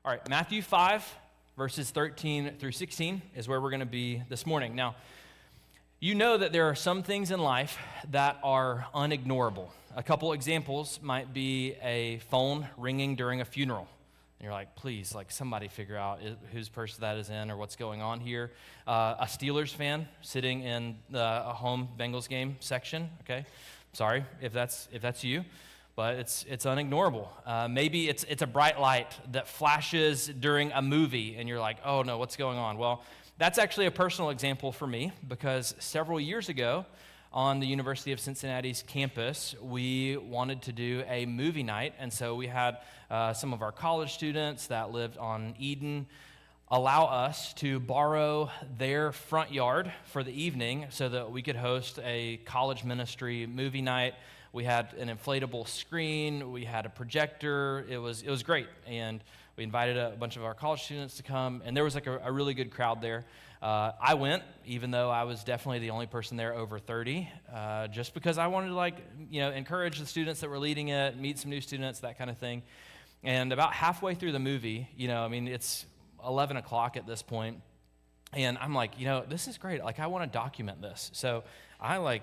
All right, Matthew 5, verses 13 through 16 is where we're going to be this morning. Now, you know that there are some things in life that are unignorable. A couple examples might be a phone ringing during a funeral. And you're like, please, somebody figure out whose purse that is in or what's going on here. A Steelers fan sitting in a home Bengals game section, okay? Sorry if that's you. But it's unignorable. Maybe it's a bright light that flashes during a movie, and you're like, oh no, what's going on? Well, that's actually a personal example for me, because several years ago on the University of Cincinnati's campus, we wanted to do a movie night, and so we had some of our college students that lived on Eden allow us to borrow their front yard for the evening so that we could host a college ministry movie night. We had an inflatable screen, we had a projector, it was great, and we invited a bunch of our college students to come, and there was a really good crowd there. I went, even though I was definitely the only person there over 30, just because I wanted to encourage the students that were leading it, meet some new students, that kind of thing. And about halfway through the movie, it's 11 o'clock at this point, and I'm like, this is great, I want to document this. So I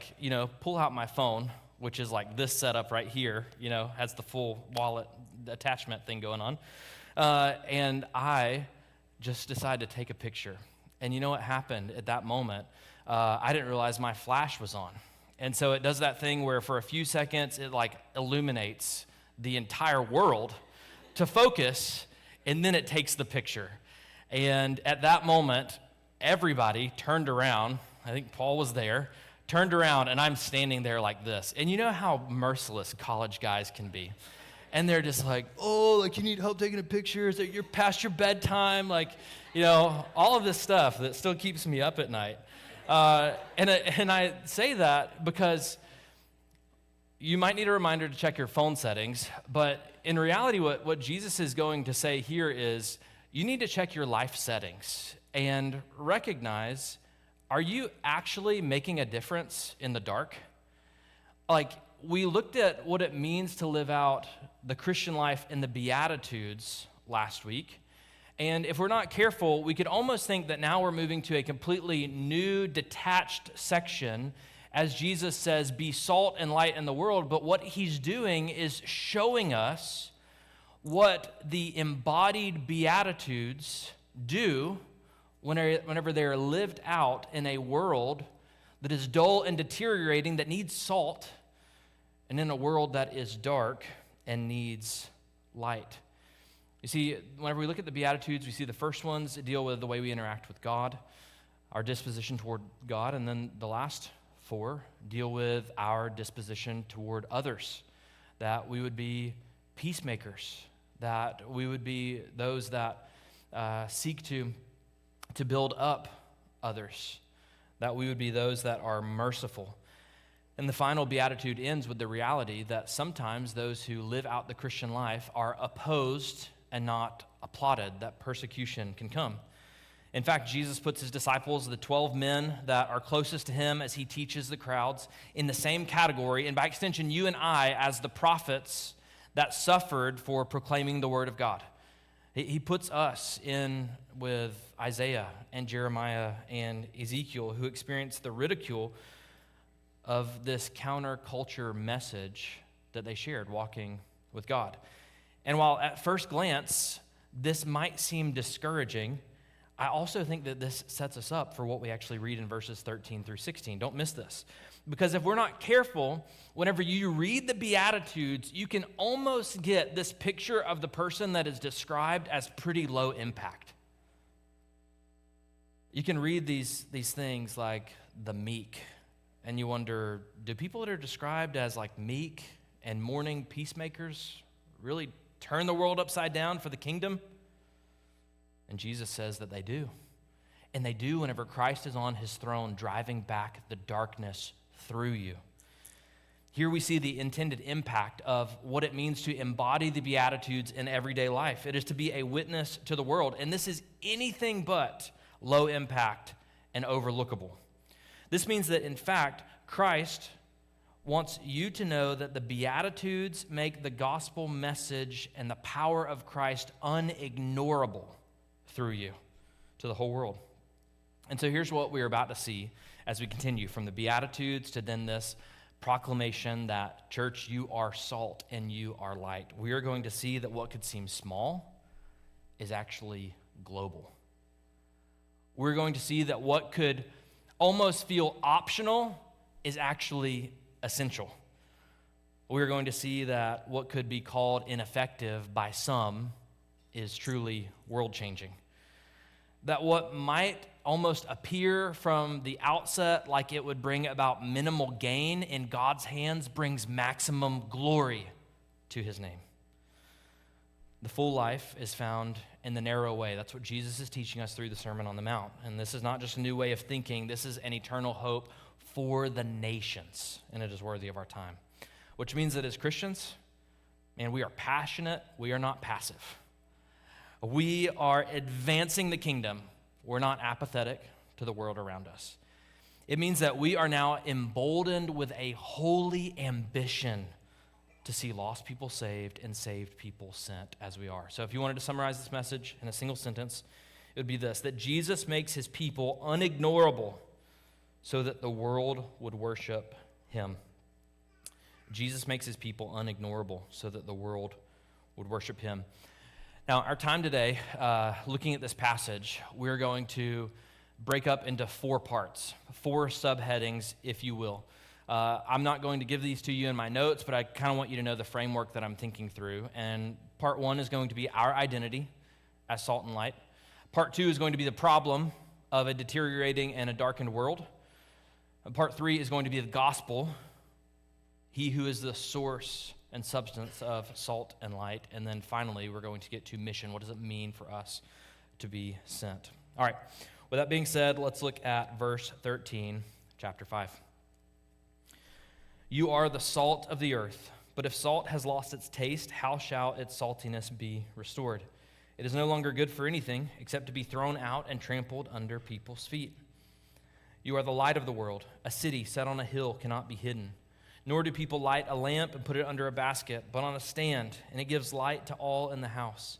pull out my phone, which is like this setup right here, has the full wallet attachment thing going on. And I just decided to take a picture. And you know what happened at that moment? I didn't realize my flash was on. And so it does that thing where for a few seconds, it illuminates the entire world to focus, and then it takes the picture. And at that moment, everybody turned around. I think Paul was there. Turned around, and I'm standing there like this. And you know how merciless college guys can be. And they're just like, you need help taking a picture? Is it you're past your bedtime? All of this stuff that still keeps me up at night. And I say that because you might need a reminder to check your phone settings. But in reality, what Jesus is going to say here is you need to check your life settings and recognize, are you actually making a difference in the dark? We looked at what it means to live out the Christian life in the Beatitudes last week. And if we're not careful, we could almost think that now we're moving to a completely new, detached section as Jesus says, be salt and light in the world. But what he's doing is showing us what the embodied Beatitudes do whenever they're lived out in a world that is dull and deteriorating, that needs salt, and in a world that is dark and needs light. You see, whenever we look at the Beatitudes, we see the first ones deal with the way we interact with God, our disposition toward God, and then the last four deal with our disposition toward others, that we would be peacemakers, that we would be those that seek to build up others, that we would be those that are merciful. And the final beatitude ends with the reality that sometimes those who live out the Christian life are opposed and not applauded, that persecution can come. In fact, Jesus puts his disciples, the 12 men that are closest to him as he teaches the crowds, in the same category, and by extension, you and I as the prophets that suffered for proclaiming the word of God. He puts us in with Isaiah and Jeremiah and Ezekiel, who experienced the ridicule of this counterculture message that they shared, walking with God. And while at first glance, this might seem discouraging, I also think that this sets us up for what we actually read in verses 13 through 16. Don't miss this. Because if we're not careful, whenever you read the Beatitudes, you can almost get this picture of the person that is described as pretty low impact. You can read these things like the meek, and you wonder, do people that are described as meek and mourning peacemakers really turn the world upside down for the kingdom? And Jesus says that they do. And they do whenever Christ is on his throne driving back the darkness through you. Here we see the intended impact of what it means to embody the Beatitudes in everyday life. It is to be a witness to the world. And this is anything but low impact and overlookable. This means that, in fact, Christ wants you to know that the Beatitudes make the gospel message and the power of Christ unignorable through you to the whole world. And so here's what we're about to see as we continue from the Beatitudes to then this proclamation that, church, you are salt and you are light. We are going to see that what could seem small is actually global. We're going to see that what could almost feel optional is actually essential. We're going to see that what could be called ineffective by some is truly world-changing. That what might almost appear from the outset like it would bring about minimal gain in God's hands brings maximum glory to his name. The full life is found in the narrow way. That's what Jesus is teaching us through the Sermon on the Mount. And this is not just a new way of thinking. This is an eternal hope for the nations, and it is worthy of our time. Which means that as Christians, man, we are passionate. We are not passive. We are advancing the kingdom. We're not apathetic to the world around us. It means that we are now emboldened with a holy ambition to see lost people saved and saved people sent as we are. So if you wanted to summarize this message in a single sentence, it would be this: that Jesus makes his people unignorable so that the world would worship him. Jesus makes his people unignorable so that the world would worship him. Now, our time today, looking at this passage, we're going to break up into 4 parts, 4 subheadings, if you will. I'm not going to give these to you in my notes, but I kind of want you to know the framework that I'm thinking through. And part 1 is going to be our identity as salt and light. Part 2 is going to be the problem of a deteriorating and a darkened world. Part 3 is going to be the gospel, he who is the source and substance of salt and light. And then finally, we're going to get to mission. What does it mean for us to be sent? All right, with that being said, let's look at verse 13, chapter 5. You are the salt of the earth, but if salt has lost its taste, how shall its saltiness be restored? It is no longer good for anything except to be thrown out and trampled under people's feet. You are the light of the world. A city set on a hill cannot be hidden. Nor do people light a lamp and put it under a basket, but on a stand, and it gives light to all in the house.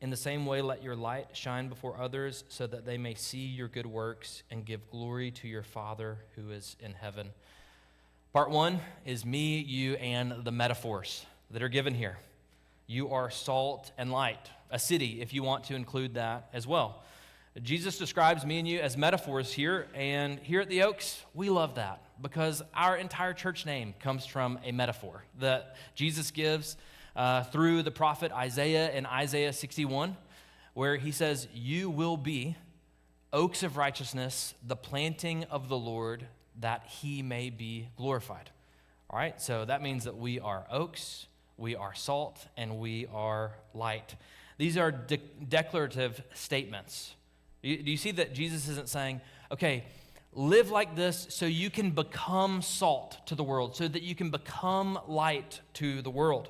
In the same way, let your light shine before others so that they may see your good works and give glory to your Father who is in heaven. Part 1 is me, you, and the metaphors that are given here. You are salt and light, a city, if you want to include that as well. Jesus describes me and you as metaphors here, and here at the Oaks, we love that because our entire church name comes from a metaphor that Jesus gives through the prophet Isaiah in Isaiah 61, where he says, you will be oaks of righteousness, the planting of the Lord, that he may be glorified. All right, so that means that we are oaks, we are salt, and we are light. These are declarative statements. Do you see that Jesus isn't saying, okay, live like this so you can become salt to the world, so that you can become light to the world?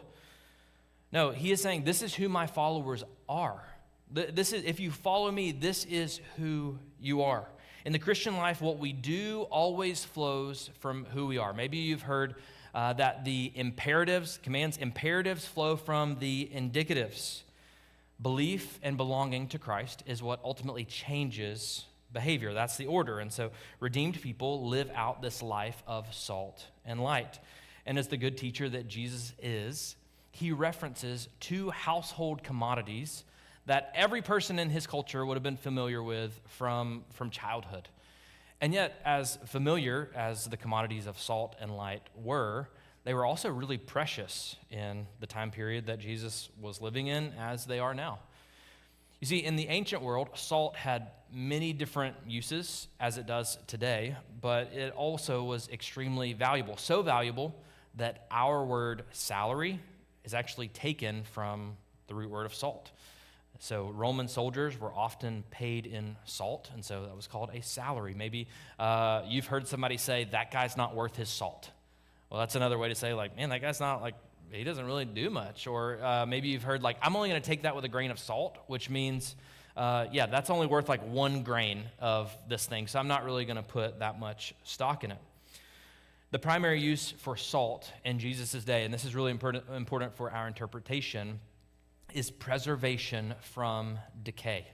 No, he is saying, this is who my followers are. This is, if you follow me, this is who you are. In the Christian life, what we do always flows from who we are. Maybe you've heard that the imperatives flow from the indicatives. Belief and belonging to Christ is what ultimately changes behavior. That's the order. And so redeemed people live out this life of salt and light. And as the good teacher that Jesus is, he references 2 household commodities that every person in his culture would have been familiar with from childhood. And yet, as familiar as the commodities of salt and light were, they were also really precious in the time period that Jesus was living in as they are now. You see, in the ancient world, salt had many different uses as it does today, but it also was extremely valuable. So valuable that our word salary is actually taken from the root word of salt. So Roman soldiers were often paid in salt, and so that was called a salary. Maybe you've heard somebody say, that guy's not worth his salt. Well, that's another way to say, like, man, that guy's not, like, he doesn't really do much. Or maybe you've heard, like, I'm only going to take that with a grain of salt, which means, that's only worth, like, 1 grain of this thing, so I'm not really going to put that much stock in it. The primary use for salt in Jesus' day, and this is really important for our interpretation, is preservation from decay.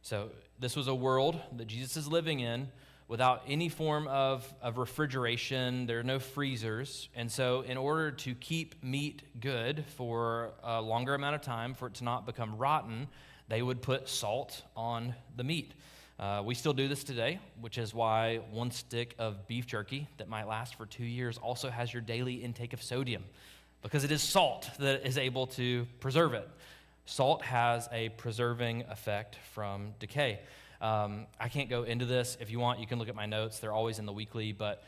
So this was a world that Jesus is living in without any form of refrigeration. There are no freezers. And so in order to keep meat good for a longer amount of time, for it to not become rotten, they would put salt on the meat. We still do this today, which is why one stick of beef jerky that might last for 2 years also has your daily intake of sodium, because it is salt that is able to preserve it. Salt has a preserving effect from decay. I can't go into this. If you want, you can look at my notes. They're always in the weekly, but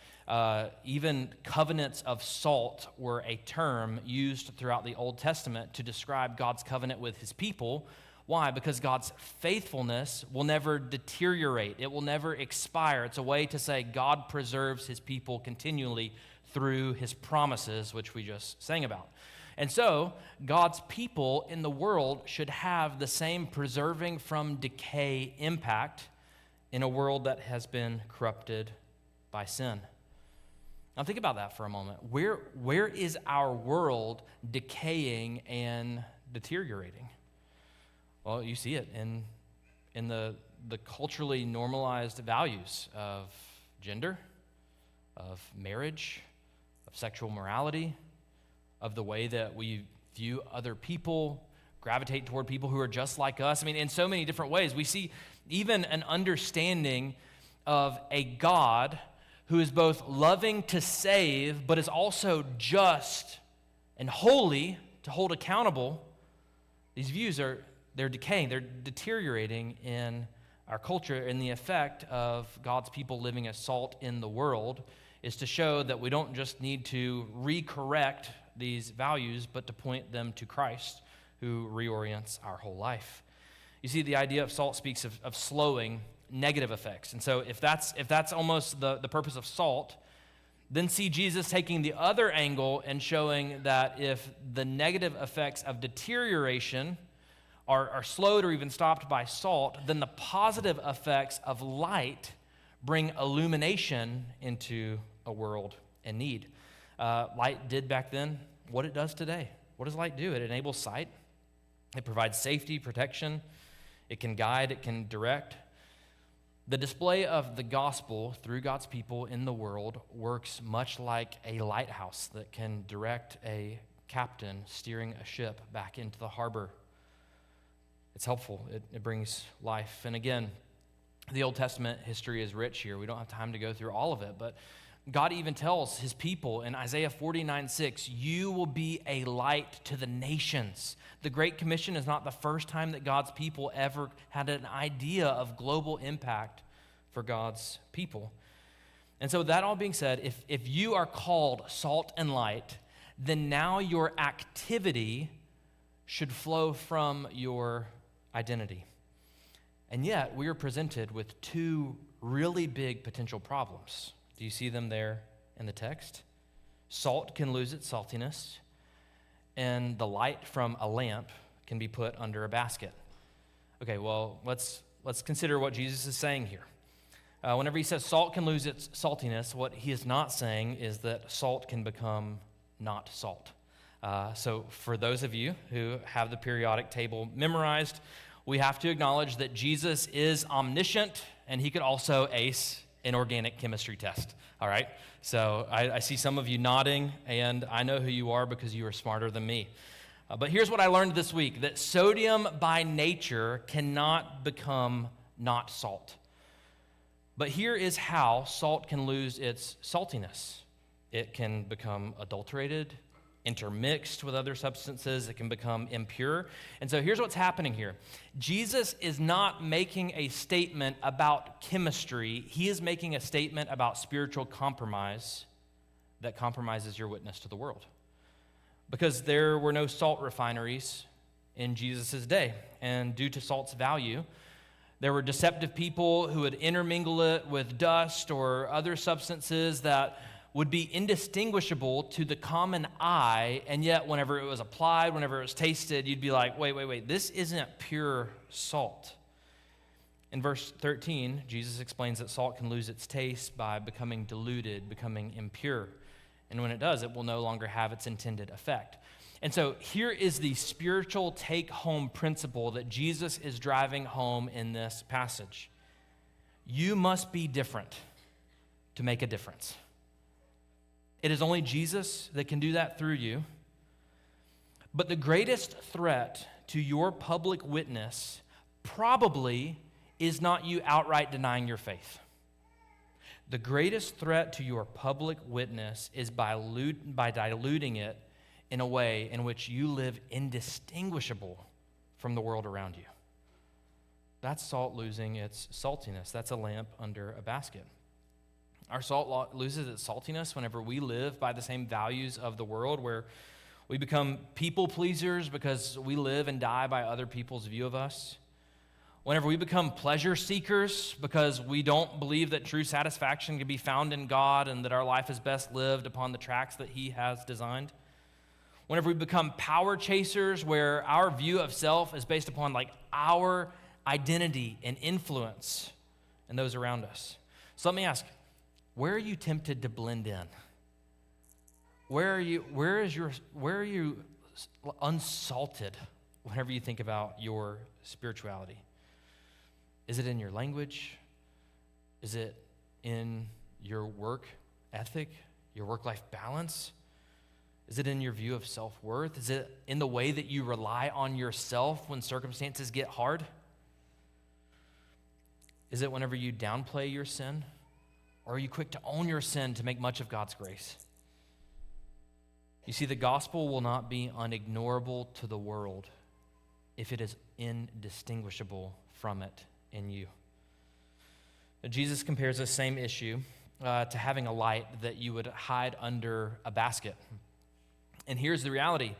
even covenants of salt were a term used throughout the Old Testament to describe God's covenant with his people. Why? Because God's faithfulness will never deteriorate. It will never expire. It's a way to say God preserves his people continually through his promises, which we just sang about. And so God's people in the world should have the same preserving from decay impact in a world that has been corrupted by sin. Now think about that for a moment. Where is our world decaying and deteriorating? Well, you see it in the culturally normalized values of gender, of marriage, of sexual morality, of the way that we view other people, gravitate toward people who are just like us. I mean, in so many different ways. We see even an understanding of a God who is both loving to save, but is also just and holy to hold accountable. These views they're decaying, they're deteriorating in our culture, and the effect of God's people living as salt in the world is to show that we don't just need to recorrect these values, but to point them to Christ, who reorients our whole life. You see, the idea of salt speaks of slowing negative effects. And so if that's almost the purpose of salt, then see Jesus taking the other angle and showing that if the negative effects of deterioration are slowed or even stopped by salt, then the positive effects of light bring illumination into a world in need. Light did back then what it does today. What does light do? It enables sight. It provides safety, protection. It can guide. It can direct. The display of the gospel through God's people in the world works much like a lighthouse that can direct a captain steering a ship back into the harbor. It's helpful. It brings life. And again, the Old Testament history is rich here. We don't have time to go through all of it, but God even tells his people in Isaiah 49:6, you will be a light to the nations. The Great Commission is not the first time that God's people ever had an idea of global impact for God's people. And so that all being said, if you are called salt and light, then now your activity should flow from your identity. And yet, we are presented with two really big potential problems. Do you see them there in the text? Salt can lose its saltiness, and the light from a lamp can be put under a basket. Okay, well, let's consider what Jesus is saying here. Whenever he says salt can lose its saltiness, what he is not saying is that salt can become not salt. So for those of you who have the periodic table memorized, we have to acknowledge that Jesus is omniscient, and he could also ace an organic chemistry test, all right? So I see some of you nodding, and I know who you are because you are smarter than me. But here's what I learned this week, that sodium by nature cannot become not salt. But here is how salt can lose its saltiness. It can become adulterated, intermixed with other substances. It can become impure. And so here's what's happening here. Jesus is not making a statement about chemistry. He is making a statement about spiritual compromise that compromises your witness to the world. Because there were no salt refineries in Jesus' day. And due to salt's value, there were deceptive people who would intermingle it with dust or other substances that would be indistinguishable to the common eye, and yet whenever it was applied, whenever it was tasted, you'd be like, wait, this isn't pure salt. In verse 13, Jesus explains that salt can lose its taste by becoming diluted, becoming impure. And when it does, it will no longer have its intended effect. And so here is the spiritual take-home principle that Jesus is driving home in this passage. You must be different to make a difference. It is only Jesus that can do that through you. But the greatest threat to your public witness probably is not you outright denying your faith. The greatest threat to your public witness is by diluting it in a way in which you live indistinguishable from the world around you. That's salt losing its saltiness. That's a lamp under a basket. Our salt loses its saltiness whenever we live by the same values of the world, where we become people pleasers because we live and die by other people's view of us. Whenever we become pleasure seekers because we don't believe that true satisfaction can be found in God and that our life is best lived upon the tracks that He has designed. Whenever we become power chasers where our view of self is based upon our identity and influence and those around us. So let me ask, where are you tempted to blend in? Where are you unsalted whenever you think about your spirituality? Is it in your language? Is it in your work ethic, your work-life balance? Is it in your view of self-worth? Is it in the way that you rely on yourself when circumstances get hard? Is it whenever you downplay your sin? Or are you quick to own your sin to make much of God's grace? You see, the gospel will not be unignorable to the world if it is indistinguishable from it in you. Jesus compares the same issue to having a light that you would hide under a basket. And here's the reality.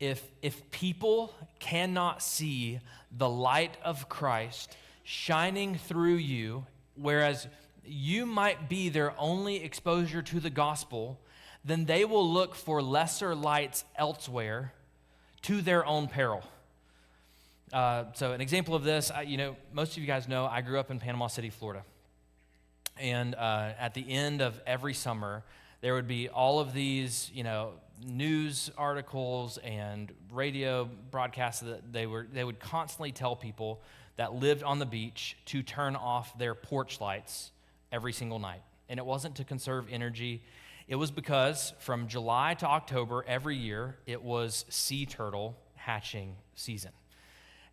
If people cannot see the light of Christ shining through you, whereas you might be their only exposure to the gospel, then they will look for lesser lights elsewhere to their own peril. So an example of this, most of you guys know I grew up in Panama City, Florida. And at the end of every summer, there would be all of these, news articles and radio broadcasts that they would constantly tell people that lived on the beach to turn off their porch lights every single night. And it wasn't to conserve energy. It was because from July to October every year, it was sea turtle hatching season.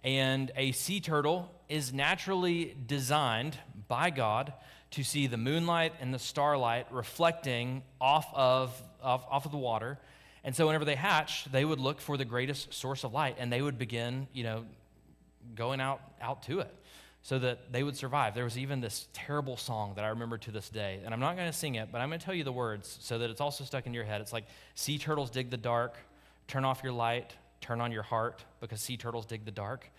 And a sea turtle is naturally designed by God to see the moonlight and the starlight reflecting off of the water. And so whenever they hatch, they would look for the greatest source of light, and they would begin, going out to it so that they would survive. There was even this terrible song that I remember to this day, and I'm not going to sing it, but I'm going to tell you the words so that it's also stuck in your head. It's like, sea turtles dig the dark, turn off your light, turn on your heart, because sea turtles dig the dark.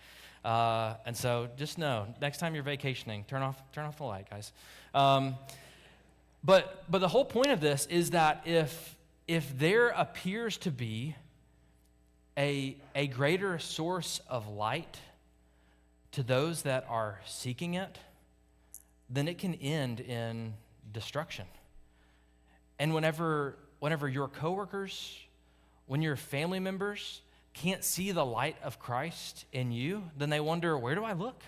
And so just know, next time you're vacationing, turn off the light, guys. But the whole point of this is that if there appears to be a greater source of light to those that are seeking it, then it can end in destruction. And whenever your coworkers, when your family members can't see the light of Christ in you, then they wonder, where do I look?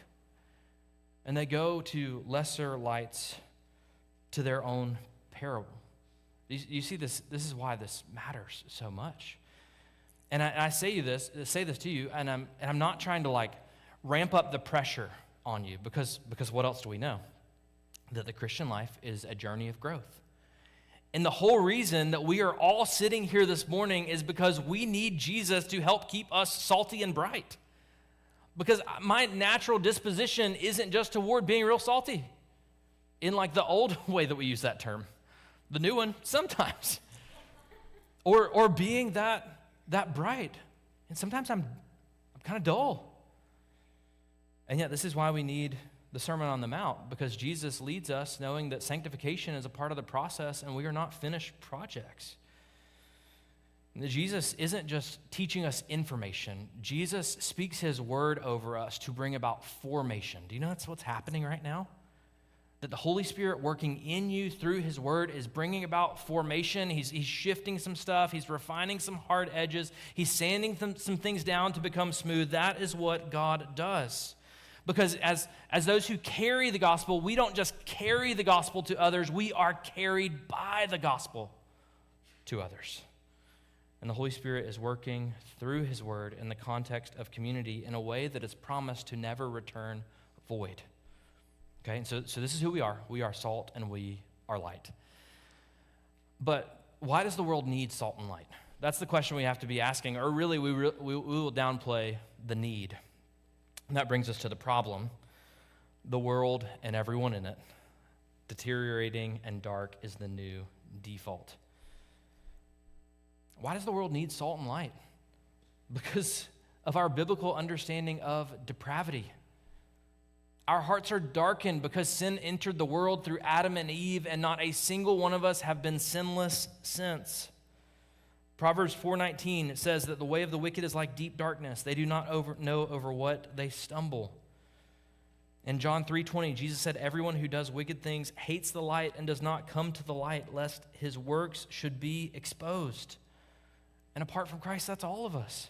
And they go to lesser lights to their own peril. You see this is why this matters so much. And I say this to you, and I'm not trying to ramp up the pressure on you, because what else do we know? That the Christian life is a journey of growth. And the whole reason that we are all sitting here this morning is because we need Jesus to help keep us salty and bright. Because my natural disposition isn't just toward being real salty in the old way that we use that term. The new one, sometimes. Or being that bright. And sometimes I'm kind of dull. And yet this is why we need the Sermon on the Mount, because Jesus leads us knowing that sanctification is a part of the process and we are not finished projects. Jesus isn't just teaching us information. Jesus speaks his word over us to bring about formation. Do you know that's what's happening right now? That the Holy Spirit working in you through his word is bringing about formation. He's shifting some stuff. He's refining some hard edges. He's sanding some things down to become smooth. That is what God does. Because as those who carry the gospel, we don't just carry the gospel to others. We are carried by the gospel to others. And the Holy Spirit is working through his word in the context of community in a way that is promised to never return void. Okay, and so this is who we are. We are salt and we are light. But why does the world need salt and light? That's the question we have to be asking, or really we will downplay the need. And that brings us to the problem. The world and everyone in it, deteriorating and dark, is the new default. Why does the world need salt and light? Because of our biblical understanding of depravity. Our hearts are darkened because sin entered the world through Adam and Eve, and not a single one of us have been sinless since. Proverbs 4:19 says that the way of the wicked is like deep darkness. They do not know over what they stumble. In John 3:20, Jesus said, everyone who does wicked things hates the light and does not come to the light, lest his works should be exposed. And apart from Christ, that's all of us.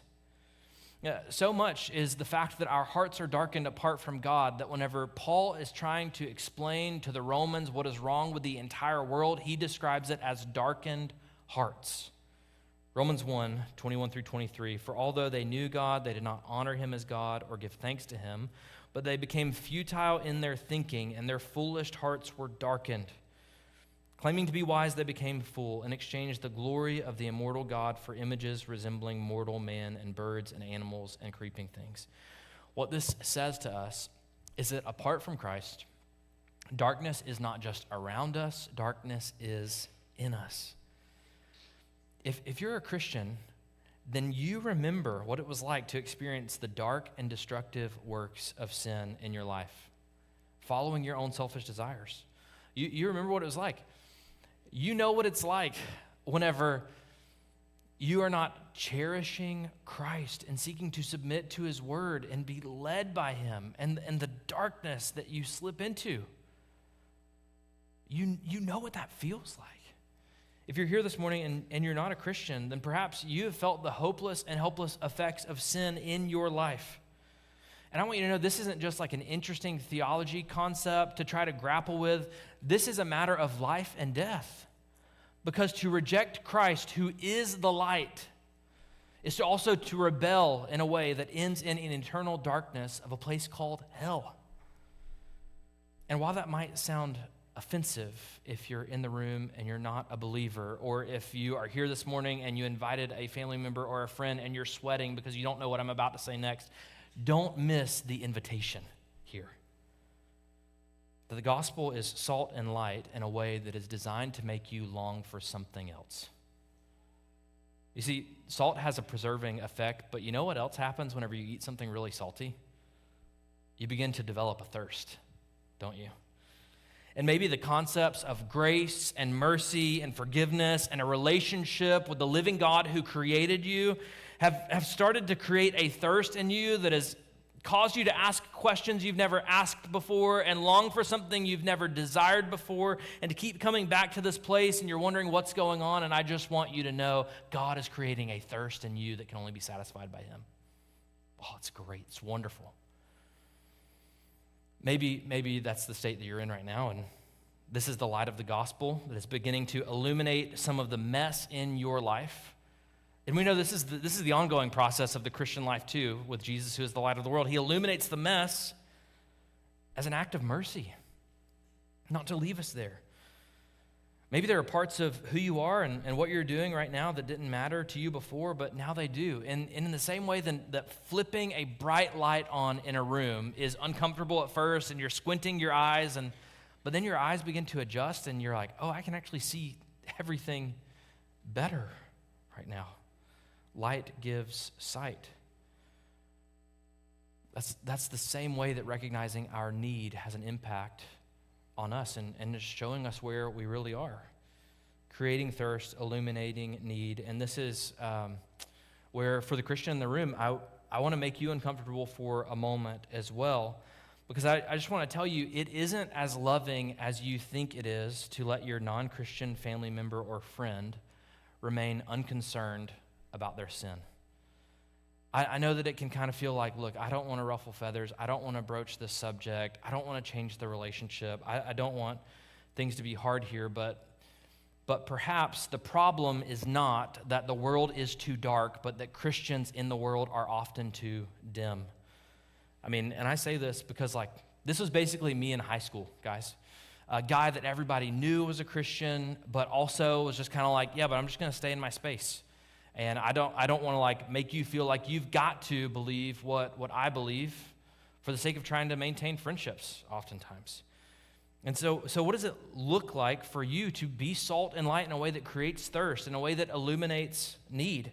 So much is the fact that our hearts are darkened apart from God that whenever Paul is trying to explain to the Romans what is wrong with the entire world, he describes it as darkened hearts. Romans 1:21-23, for although they knew God, they did not honor him as God or give thanks to him, but they became futile in their thinking, and their foolish hearts were darkened. Claiming to be wise, they became fool and exchanged the glory of the immortal God for images resembling mortal man and birds and animals and creeping things. What this says to us is that apart from Christ, darkness is not just around us, darkness is in us. If you're a Christian, then you remember what it was like to experience the dark and destructive works of sin in your life, following your own selfish desires. You remember what it was like. You know what it's like whenever you are not cherishing Christ and seeking to submit to his word and be led by him, and the darkness that you slip into. You know what that feels like. If you're here this morning and you're not a Christian, then perhaps you have felt the hopeless and helpless effects of sin in your life. And I want you to know this isn't just like an interesting theology concept to try to grapple with. This is a matter of life and death. Because to reject Christ, who is the light, is also to rebel in a way that ends in an eternal darkness of a place called hell. And while that might sound offensive if you're in the room and you're not a believer, or if you are here this morning and you invited a family member or a friend and you're sweating because you don't know what I'm about to say next, don't miss the invitation here. That the gospel is salt and light in a way that is designed to make you long for something else. You see, salt has a preserving effect, but you know what else happens whenever you eat something really salty? You begin to develop a thirst, don't you? And maybe the concepts of grace and mercy and forgiveness and a relationship with the living God who created you have started to create a thirst in you that has caused you to ask questions you've never asked before and long for something you've never desired before, and to keep coming back to this place and you're wondering what's going on. And I just want you to know God is creating a thirst in you that can only be satisfied by him. Oh, it's great. It's wonderful. Maybe that's the state that you're in right now, and this is the light of the gospel that is beginning to illuminate some of the mess in your life. And we know this is the ongoing process of the Christian life too, with Jesus, who is the light of the world. He illuminates the mess as an act of mercy, not to leave us there. Maybe there are parts of who you are and what you're doing right now that didn't matter to you before, but now they do. And in the same way that flipping a bright light on in a room is uncomfortable at first, and you're squinting your eyes, but then your eyes begin to adjust, and you're like, oh, I can actually see everything better right now. Light gives sight. That's the same way that recognizing our need has an impact on us and is showing us where we really are. creating thirst, illuminating need. And this is where, for the Christian in the room, I want to make you uncomfortable for a moment as well, because I just want to tell you, it isn't as loving as you think it is to let your non-Christian family member or friend remain unconcerned about their sin. I know that it can kind of feel like, look, I don't want to ruffle feathers. I don't want to broach this subject. I don't want to change the relationship. I don't want things to be hard here, but perhaps the problem is not that the world is too dark, but that Christians in the world are often too dim. I mean, and I say this because, like, this was basically me in high school, guys. A guy that everybody knew was a Christian, but also was just kind of like, yeah, but I'm just going to stay in my space. And I don't want to, like, make you feel like you've got to believe what I believe for the sake of trying to maintain friendships oftentimes. And so what does it look like for you to be salt and light in a way that creates thirst, in a way that illuminates need?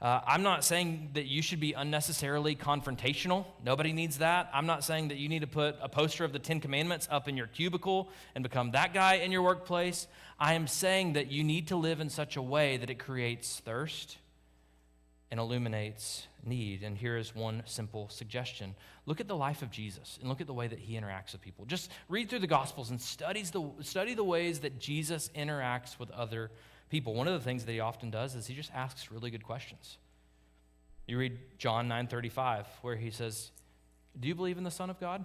I'm not saying that you should be unnecessarily confrontational. Nobody needs that. I'm not saying that you need to put a poster of the 10 Commandments up in your cubicle and become that guy in your workplace. I am saying that you need to live in such a way that it creates thirst and illuminates need. And here is one simple suggestion. Look at the life of Jesus and look at the way that he interacts with people. Just read through the Gospels and study the ways that Jesus interacts with other people. One of the things that he often does is he just asks really good questions. You read John 9:35, where he says, do you believe in the Son of God?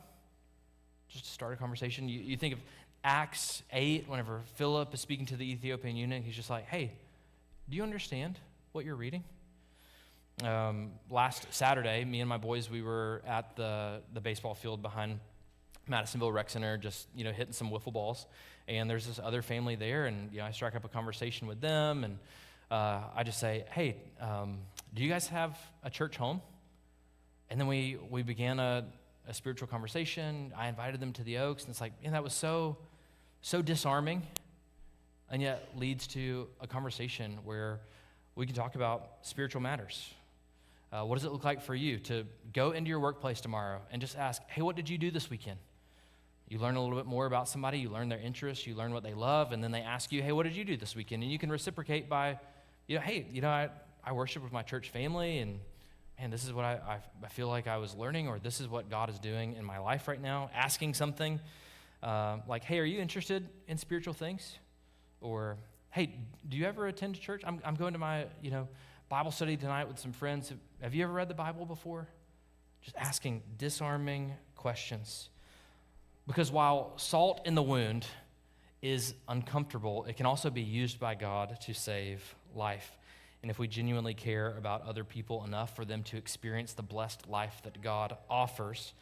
Just to start a conversation. You think of Acts 8, whenever Philip is speaking to the Ethiopian eunuch, he's just like, hey, do you understand what you're reading? Last Saturday, me and my boys, we were at the baseball field behind Madisonville Rec Center, just, hitting some wiffle balls. And there's this other family there, and, I strike up a conversation with them, and I just say, hey, do you guys have a church home? And then we began a spiritual conversation. I invited them to the Oaks, and it's like, man, that was so disarming, and yet leads to a conversation where we can talk about spiritual matters. What does it look like for you to go into your workplace tomorrow and just ask, hey, what did you do this weekend? You learn a little bit more about somebody, you learn their interests, you learn what they love, and then they ask you, hey, what did you do this weekend? And you can reciprocate by, hey, I worship with my church family, and man, this is what I feel like I was learning, or this is what God is doing in my life right now. Asking something like, hey, are you interested in spiritual things? Or, hey, do you ever attend church? I'm going to my, Bible study tonight with some friends. Have you ever read the Bible before? Just asking disarming questions. Because while salt in the wound is uncomfortable, it can also be used by God to save life. And if we genuinely care about other people enough for them to experience the blessed life that God offers,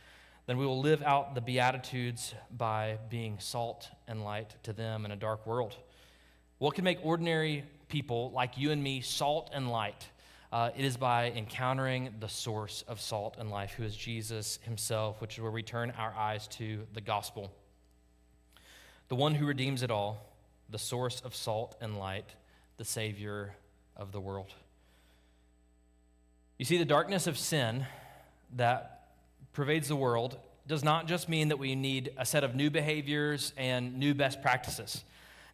then we will live out the Beatitudes by being salt and light to them in a dark world. What can make ordinary people like you and me salt and light? It is by encountering the source of salt and life, who is Jesus himself, which is where we turn our eyes to the gospel. The one who redeems it all, the source of salt and light, the Savior of the world. You see, the darkness of sin that pervades the world does not just mean that we need a set of new behaviors and new best practices.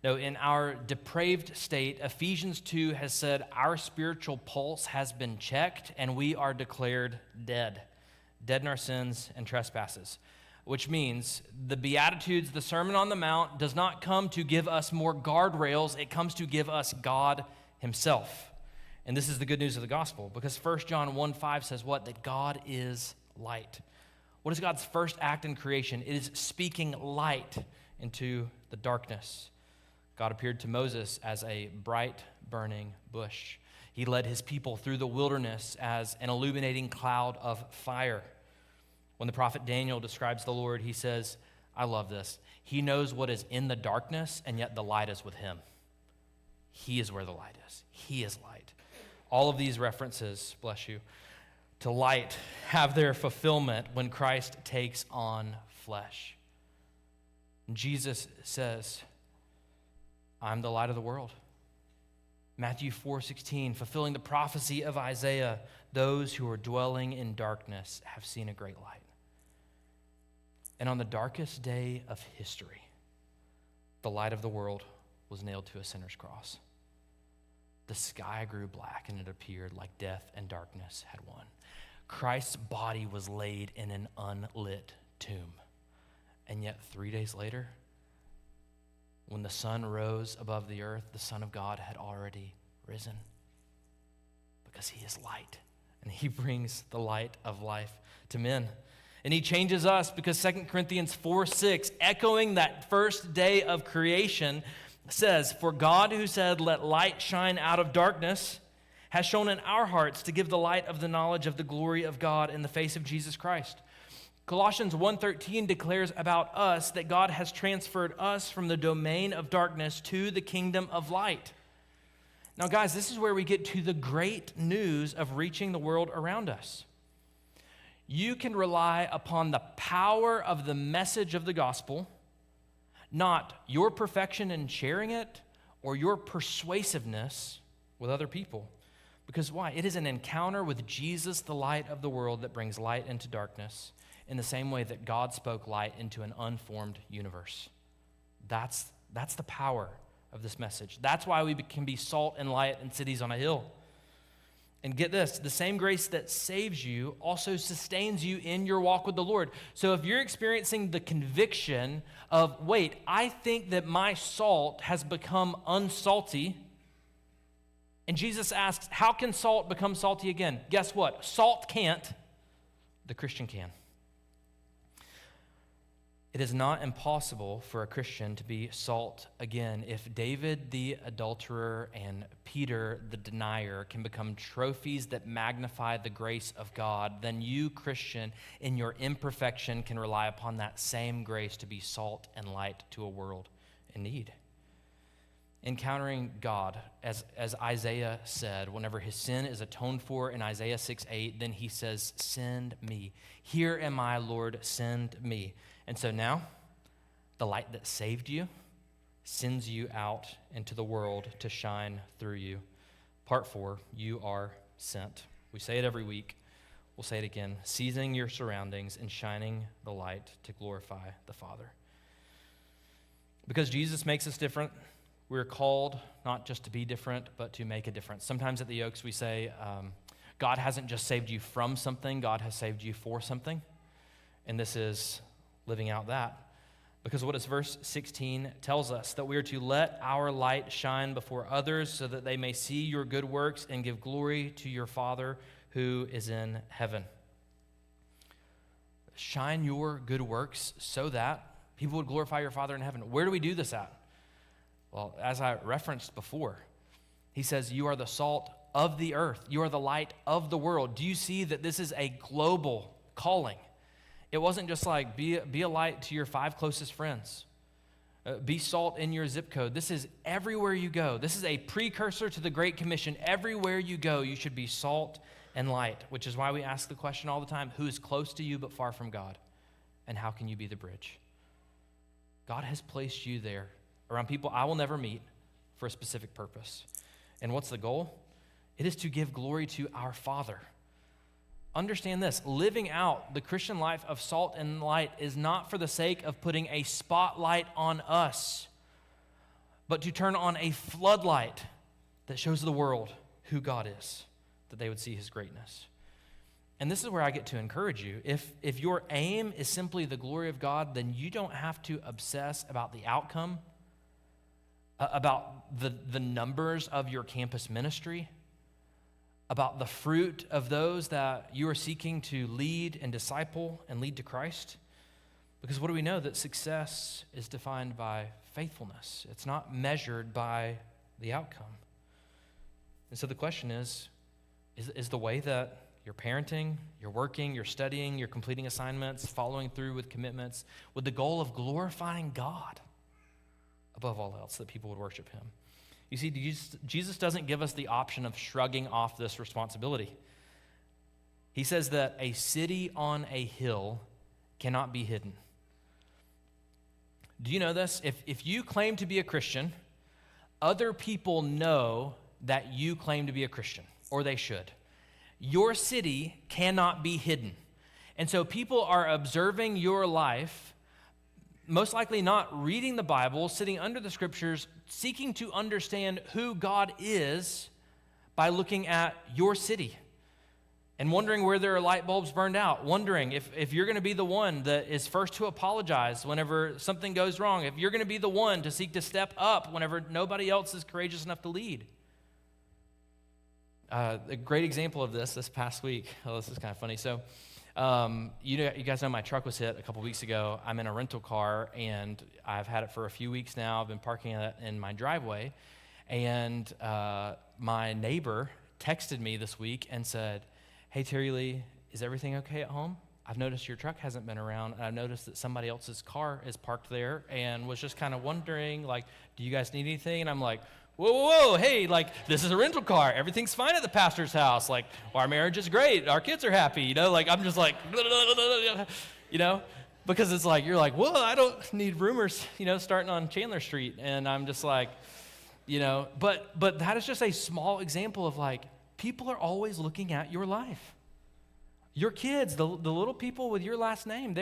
No, in our depraved state, Ephesians 2 has said our spiritual pulse has been checked and we are declared dead in our sins and trespasses, which means the Beatitudes, the Sermon on the Mount, does not come to give us more guardrails. It comes to give us God himself. And this is the good news of the gospel, because 1 John 1:5 says what? That God is light. What is God's first act in creation? It is speaking light into the darkness. God appeared to Moses as a bright, burning bush. He led his people through the wilderness as an illuminating cloud of fire. When the prophet Daniel describes the Lord, he says, I love this. He knows what is in the darkness, and yet the light is with him. He is where the light is. He is light. All of these references, bless you, to light have their fulfillment when Christ takes on flesh. And Jesus says, I'm the light of the world. Matthew 4:16, fulfilling the prophecy of Isaiah, those who are dwelling in darkness have seen a great light. And on the darkest day of history, the light of the world was nailed to a sinner's cross. The sky grew black, and it appeared like death and darkness had won. Christ's body was laid in an unlit tomb. And yet 3 days later, when the sun rose above the earth, the Son of God had already risen, because he is light, and he brings the light of life to men. And he changes us, because 2 Corinthians 4:6, echoing that first day of creation, says, "For God, who said, 'Let light shine out of darkness,' has shown in our hearts to give the light of the knowledge of the glory of God in the face of Jesus Christ." Colossians 1:13 declares about us that God has transferred us from the domain of darkness to the kingdom of light. Now, guys, this is where we get to the great news of reaching the world around us. You can rely upon the power of the message of the gospel, not your perfection in sharing it or your persuasiveness with other people. Because why? It is an encounter with Jesus, the light of the world, that brings light into darkness, in the same way that God spoke light into an unformed universe. That's the power of this message. That's why we can be salt and light in cities on a hill. And get this, the same grace that saves you also sustains you in your walk with the Lord. So if you're experiencing the conviction of, wait, I think that my salt has become unsalty, and Jesus asks, how can salt become salty again? Guess what? Salt can't. The Christian can. It is not impossible for a Christian to be salt again. If David the adulterer and Peter the denier can become trophies that magnify the grace of God, then you, Christian, in your imperfection, can rely upon that same grace to be salt and light to a world in need. Encountering God, as Isaiah said, whenever his sin is atoned for in Isaiah 6:8, then he says, "Send me. Here am I, Lord, send me." And so now, the light that saved you sends you out into the world to shine through you. Part 4, you are sent. We say it every week. We'll say it again. Seizing your surroundings and shining the light to glorify the Father. Because Jesus makes us different, we're called not just to be different, but to make a difference. Sometimes at the Oaks we say, God hasn't just saved you from something, God has saved you for something. And this is living out that. Because what does verse 16 tells us? That we are to let our light shine before others so that they may see your good works and give glory to your Father who is in heaven. Shine your good works so that people would glorify your Father in heaven. Where do we do this at? Well, as I referenced before, he says, you are the salt of the earth. You are the light of the world. Do you see that this is a global calling? It wasn't just like be a light to your 5 closest friends. Be salt in your zip code. This is everywhere you go. This is a precursor to the Great Commission. Everywhere you go, you should be salt and light, which is why we ask the question all the time, who is close to you but far from God? And how can you be the bridge? God has placed you there around people I will never meet for a specific purpose. And what's the goal? It is to give glory to our Father. Understand this, living out the Christian life of salt and light is not for the sake of putting a spotlight on us, but to turn on a floodlight that shows the world who God is, that they would see his greatness. And this is where I get to encourage you. If your aim is simply the glory of God, then you don't have to obsess about the outcome, about the numbers of your campus ministry, about the fruit of those that you are seeking to lead and disciple and lead to Christ. Because what do we know? That success is defined by faithfulness. It's not measured by the outcome. And so the question is the way that you're parenting, you're working, you're studying, you're completing assignments, following through with commitments, with the goal of glorifying God above all else, that people would worship him. You see, Jesus doesn't give us the option of shrugging off this responsibility. He says that a city on a hill cannot be hidden. Do you know this? If you claim to be a Christian, other people know that you claim to be a Christian, or they should. Your city cannot be hidden. And so people are observing your life most likely not reading the Bible, sitting under the scriptures, seeking to understand who God is by looking at your city and wondering where there are light bulbs burned out, wondering if you're going to be the one that is first to apologize whenever something goes wrong, if you're going to be the one to seek to step up whenever nobody else is courageous enough to lead. A great example of this past week. Oh, this is kind of funny. So, you guys know my truck was hit a couple weeks ago. I'm in a rental car, and I've had it for a few weeks now. I've been parking it in my driveway, and my neighbor texted me this week and said, "Hey, Terry Lee, is everything okay at home? I've noticed your truck hasn't been around, and I've noticed that somebody else's car is parked there, and was just kind of wondering, like, do you guys need anything?" And I'm like, whoa, hey, like, this is a rental car. Everything's fine at the pastor's house. Like, our marriage is great. Our kids are happy, like, I'm just like, because it's like, you're like, whoa, I don't need rumors, starting on Chandler Street. And I'm just like, but that is just a small example of, like, people are always looking at your life. Your kids, the little people with your last name,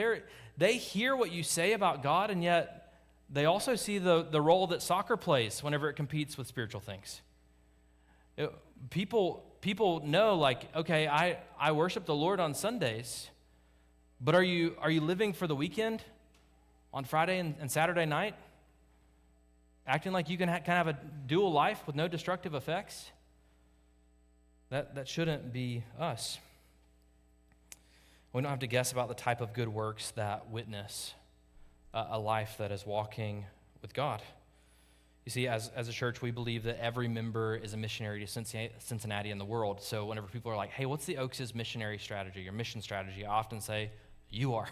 they hear what you say about God, and yet they also see the role that soccer plays whenever it competes with spiritual things. People know, like, okay, I worship the Lord on Sundays, but are you living for the weekend on Friday and Saturday night? Acting like you can kind of have a dual life with no destructive effects? That shouldn't be us. We don't have to guess about the type of good works that witness a life that is walking with God. You see, as a church, we believe that every member is a missionary to Cincinnati and the world. So whenever people are like, hey, what's the Oaks' missionary strategy or mission strategy? I often say, you are.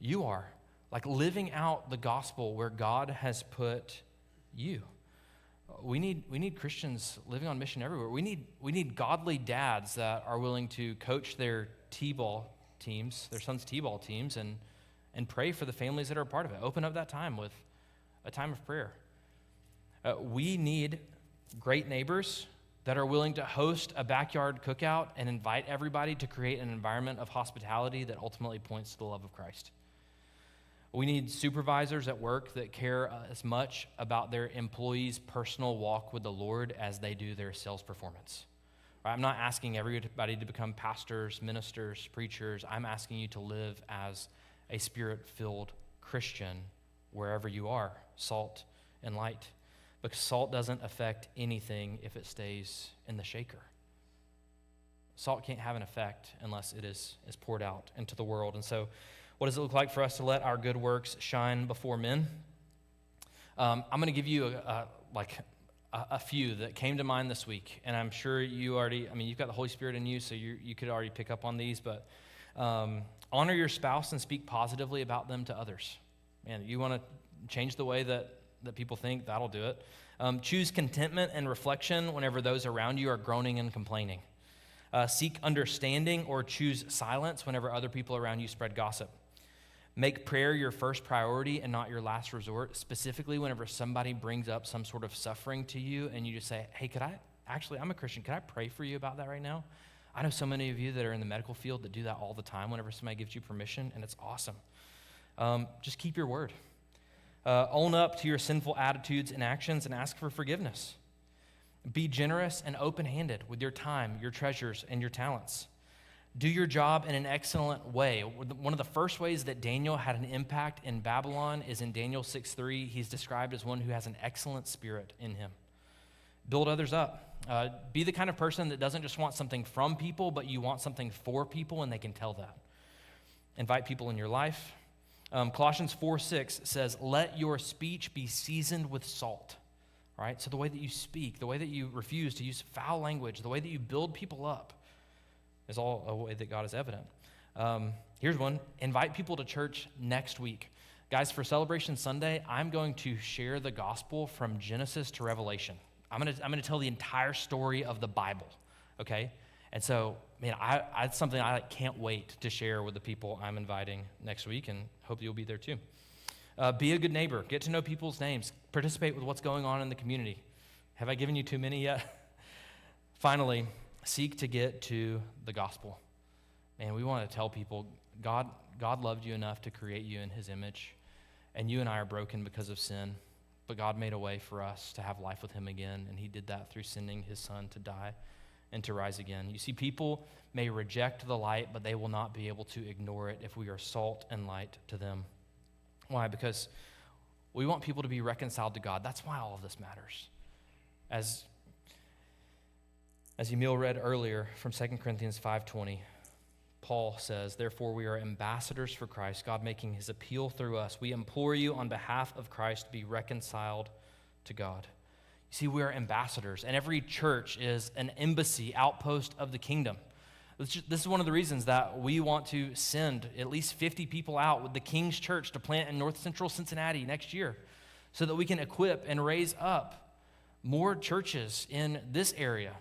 You are. Like, living out the gospel where God has put you. We need Christians living on mission everywhere. We need godly dads that are willing to coach their T-ball teams, their sons' T-ball teams, and pray for the families that are a part of it. Open up that time with a time of prayer. We need great neighbors that are willing to host a backyard cookout and invite everybody to create an environment of hospitality that ultimately points to the love of Christ. We need supervisors at work that care as much about their employees' personal walk with the Lord as they do their sales performance. I'm not asking everybody to become pastors, ministers, preachers. I'm asking you to live as a spirit-filled Christian wherever you are, salt and light. Because salt doesn't affect anything if it stays in the shaker. Salt can't have an effect unless it is poured out into the world. And so what does it look like for us to let our good works shine before men? I'm going to give you a few that came to mind this week. And I'm sure you already, you've got the Holy Spirit in you, so you could already pick up on these. But honor your spouse and speak positively about them to others. Man, you want to change the way that people think, that'll do it. Choose contentment and reflection whenever those around you are groaning and complaining. Seek understanding or choose silence whenever other people around you spread gossip. Make prayer your first priority and not your last resort, specifically whenever somebody brings up some sort of suffering to you and you just say, hey, I'm a Christian, could I pray for you about that right now? I know so many of you that are in the medical field that do that all the time whenever somebody gives you permission, and it's awesome. Just keep your word. Own up to your sinful attitudes and actions and ask for forgiveness. Be generous and open-handed with your time, your treasures, and your talents. Do your job in an excellent way. One of the first ways that Daniel had an impact in Babylon is in Daniel 6:3. He's described as one who has an excellent spirit in him. Build others up. Be the kind of person that doesn't just want something from people, but you want something for people, and they can tell that. Invite people in your life. Colossians 4:6 says, let your speech be seasoned with salt. All right? So the way that you speak, the way that you refuse to use foul language, the way that you build people up is all a way that God is evident. Here's one. Invite people to church next week. Guys, for Celebration Sunday, I'm going to share the gospel from Genesis to Revelation. I'm going to tell the entire story of the Bible, okay? And so, man, it's something I can't wait to share with the people I'm inviting next week, and hope you'll be there too. Be a good neighbor. Get to know people's names. Participate with what's going on in the community. Have I given you too many yet? Finally, seek to get to the gospel. Man, we want to tell people God loved you enough to create you in his image. And you and I are broken because of sin, but God made a way for us to have life with him again, and he did that through sending his son to die and to rise again. You see, people may reject the light, but they will not be able to ignore it if we are salt and light to them. Why? Because we want people to be reconciled to God. That's why all of this matters. As Emil read earlier from 2 Corinthians 5:20, Paul says, "Therefore we are ambassadors for Christ, God making his appeal through us. We implore you on behalf of Christ to be reconciled to God." You see, we are ambassadors, and every church is an embassy, outpost of the kingdom. This is one of the reasons that we want to send at least 50 people out with the King's Church to plant in north central Cincinnati next year, so that we can equip and raise up more churches in this area.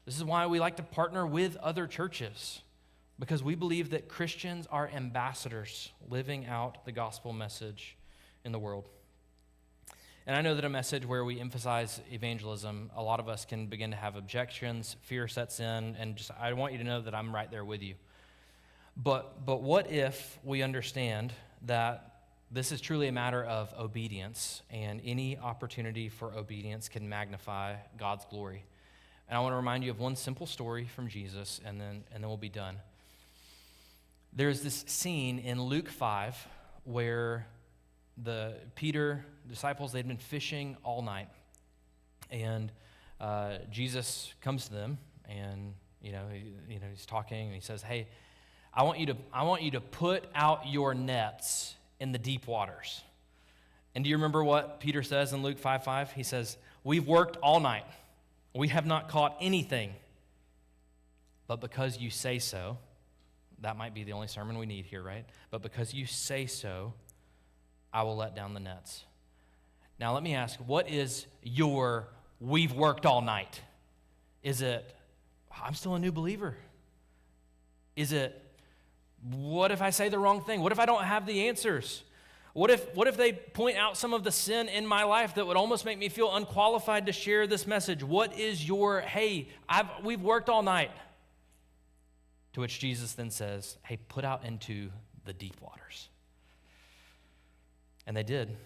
This is why we like to partner with other churches, because we believe that Christians are ambassadors living out the gospel message in the world. And I know that a message where we emphasize evangelism, a lot of us can begin to have objections, fear sets in, and I want you to know that I'm right there with you. But what if we understand that this is truly a matter of obedience, and any opportunity for obedience can magnify God's glory? And I want to remind you of one simple story from Jesus, and then we'll be done. There's this scene in Luke 5 where the disciples, they'd been fishing all night, and Jesus comes to them, and he's talking, and he says, "Hey, I want you to put out your nets in the deep waters." And do you remember what Peter says in Luke 5:5? He says, "We've worked all night. We have not caught anything, but because you say so," that might be the only sermon we need here, right? "But because you say so, I will let down the nets." Now let me ask, what is your "we've worked all night"? Is it, "I'm still a new believer"? Is it, "What if I say the wrong thing? What if I don't have the answers? What if they point out some of the sin in my life that would almost make me feel unqualified to share this message?" What is your, "Hey, we've worked all night"? To which Jesus then says, "Hey, put out into the deep waters." And they did.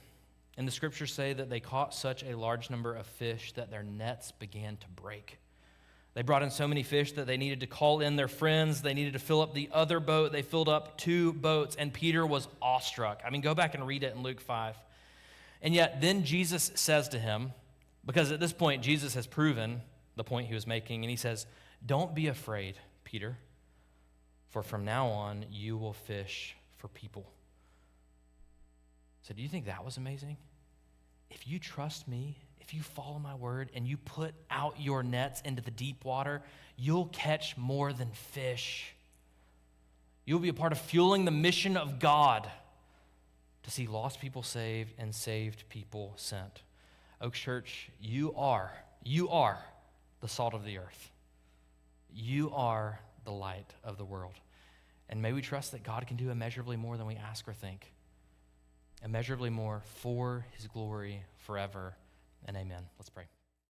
And the scriptures say that they caught such a large number of fish that their nets began to break. They brought in so many fish that they needed to call in their friends. They needed to fill up the other boat. They filled up 2 boats, and Peter was awestruck. I mean, go back and read it in Luke 5. And yet then Jesus says to him, because at this point Jesus has proven the point he was making, and he says, "Don't be afraid, Peter, for from now on you will fish for people." So do you think that was amazing? If you trust me, if you follow my word, and you put out your nets into the deep water, you'll catch more than fish. You'll be a part of fueling the mission of God to see lost people saved and saved people sent. Oak Church, you are the salt of the earth. You are the light of the world. And may we trust that God can do immeasurably more than we ask or think. Immeasurably more for his glory forever and amen. Let's pray.